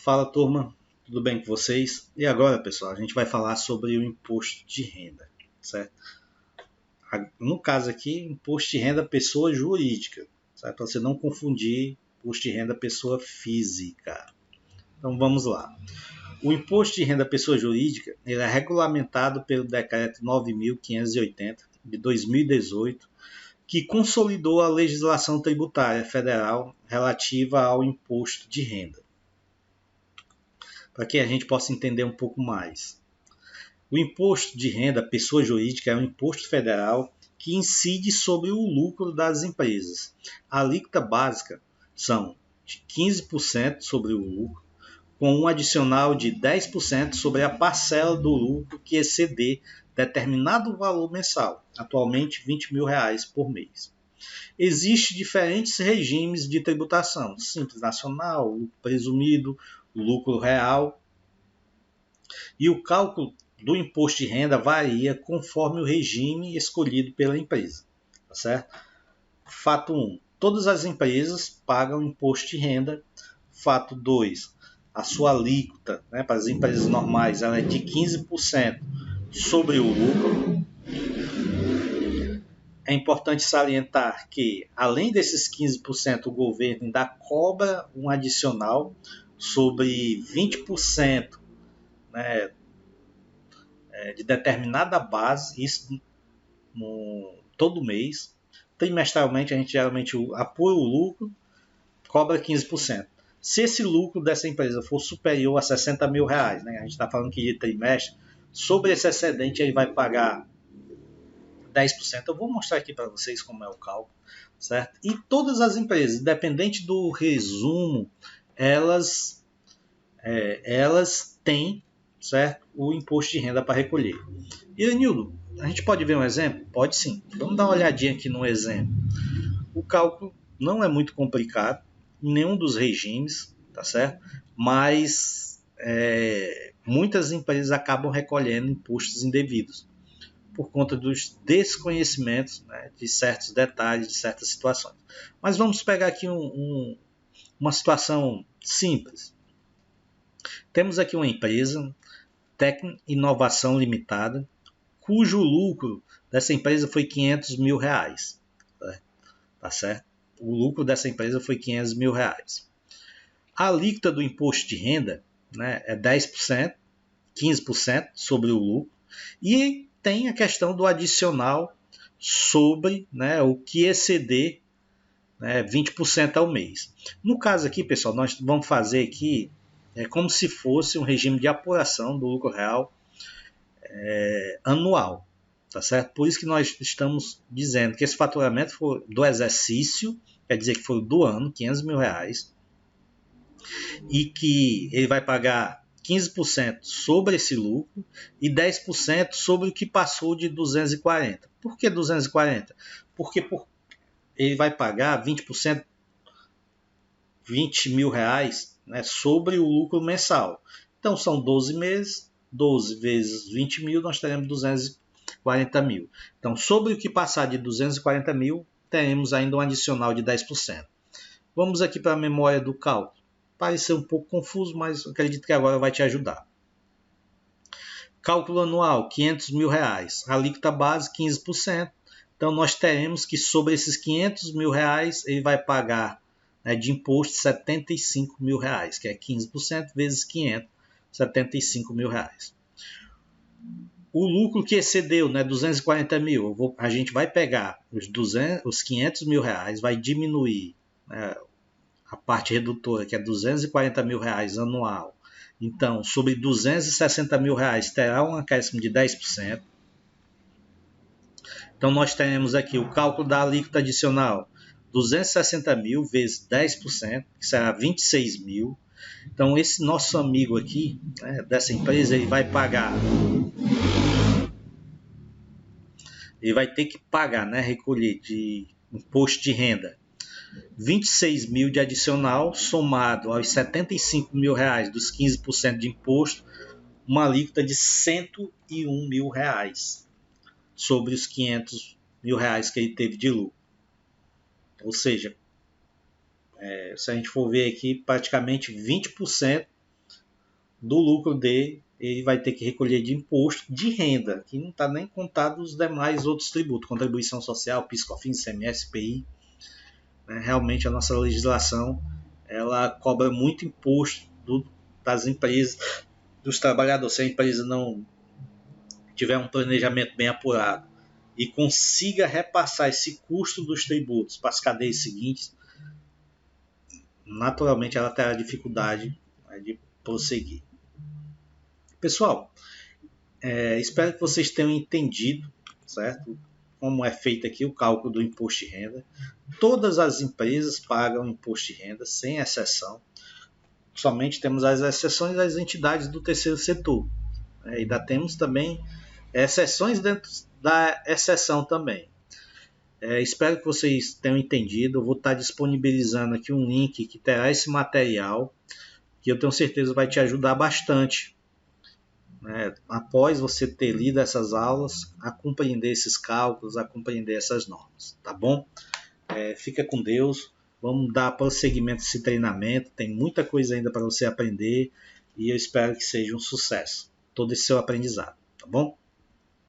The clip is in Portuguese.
Fala, turma, tudo bem com vocês? E agora, pessoal, a gente vai falar sobre o imposto de renda, certo? No caso aqui, imposto de renda pessoa jurídica, certo? Para você não confundir imposto de renda pessoa física. Então vamos lá. O imposto de renda pessoa jurídica ele é regulamentado pelo Decreto 9.580 de 2018, que consolidou a legislação tributária federal relativa ao imposto de renda, para que a gente possa entender um pouco mais. O imposto de renda pessoa jurídica é um imposto federal que incide sobre o lucro das empresas. A alíquota básica são de 15% sobre o lucro, com um adicional de 10% sobre a parcela do lucro que exceder determinado valor mensal, atualmente R$ 20.000 por mês. Existem diferentes regimes de tributação: simples nacional, lucro presumido, lucro real. E o cálculo do imposto de renda varia conforme o regime escolhido pela empresa. Tá certo? Fato 1. Todas as empresas pagam imposto de renda. Fato 2. A sua alíquota, para as empresas normais, ela é de 15% sobre o lucro. É importante salientar que, além desses 15%, o governo ainda cobra um adicional sobre 20%, de determinada base, isso todo mês. Trimestralmente, a gente geralmente apura o lucro, cobra 15%. Se esse lucro dessa empresa for superior a R$ 60.000, a gente está falando que de trimestre, sobre esse excedente ele vai pagar 10%. Eu vou mostrar aqui para vocês como é o cálculo, certo? E todas as empresas, independente do resumo, elas têm, certo, o imposto de renda para recolher. E, Nildo, a gente pode ver um exemplo? Pode sim. Vamos dar uma olhadinha aqui no exemplo. O cálculo não é muito complicado em nenhum dos regimes, tá certo? Mas muitas empresas acabam recolhendo impostos indevidos por conta dos desconhecimentos, de certos detalhes, de certas situações. Mas vamos pegar aqui uma situação simples. Temos aqui uma empresa, Tecno Inovação Limitada, cujo lucro dessa empresa foi R$ 500.000. Tá certo? O lucro dessa empresa foi R$ 500.000. A alíquota do imposto de renda, é 10%, 15% sobre o lucro, e tem a questão do adicional sobre, o que exceder 20% ao mês. No caso aqui, pessoal, nós vamos fazer aqui como se fosse um regime de apuração do lucro real anual. Tá certo? Por isso que nós estamos dizendo que esse faturamento foi do exercício, quer dizer que foi do ano, R$ 500.000, e que ele vai pagar 15% sobre esse lucro e 10% sobre o que passou de 240. Por que 240? Porque ele vai pagar 20%, R$ 20.000, sobre o lucro mensal. Então são 12 meses, 12 vezes 20 mil, nós teremos 240 mil. Então, sobre o que passar de 240 mil, teremos ainda um adicional de 10%. Vamos aqui para a memória do cálculo. Parece um pouco confuso, mas acredito que agora vai te ajudar. Cálculo anual, R$ 500.000. Alíquota base, 15%. Então, nós teremos que sobre esses R$ 500.000, ele vai pagar de imposto R$ 75.000, que é 15% vezes 500, R$ 75.000. O lucro que excedeu, 240 mil, a gente vai pegar os R$ 500.000, vai diminuir a parte redutora, que é R$ 240.000 anual. Então, sobre R$ 260.000 terá um acréscimo de 10%. Então, nós teremos aqui o cálculo da alíquota adicional, 260 mil vezes 10%, que será 26 mil. Então, esse nosso amigo aqui, dessa empresa, ele vai ter que pagar, recolher de imposto de renda, 26 mil de adicional, somado aos 75 mil reais dos 15% de imposto, uma alíquota de 101 mil reais sobre os 500 mil reais que ele teve de lucro. Ou seja, se a gente for ver aqui, praticamente 20% do lucro dele, ele vai ter que recolher de imposto de renda, que não está nem contado os demais outros tributos, contribuição social, PIS/COFINS, ICMS, IPI. Realmente a nossa legislação ela cobra muito imposto das empresas, dos trabalhadores. Se a empresa não tiver um planejamento bem apurado e consiga repassar esse custo dos tributos para as cadeias seguintes, naturalmente ela terá dificuldade de prosseguir. Pessoal, espero que vocês tenham entendido, certo? Como é feito aqui o cálculo do imposto de renda. Todas as empresas pagam imposto de renda, sem exceção. Somente temos as exceções das entidades do terceiro setor. E ainda temos também exceções dentro da exceção também. Espero que vocês tenham entendido. Eu vou estar disponibilizando aqui um link que terá esse material, que eu tenho certeza vai te ajudar bastante, após você ter lido essas aulas, a compreender esses cálculos, a compreender essas normas, tá bom? Fica com Deus, vamos dar prosseguimento a esse treinamento, tem muita coisa ainda para você aprender e eu espero que seja um sucesso, todo esse seu aprendizado, tá bom?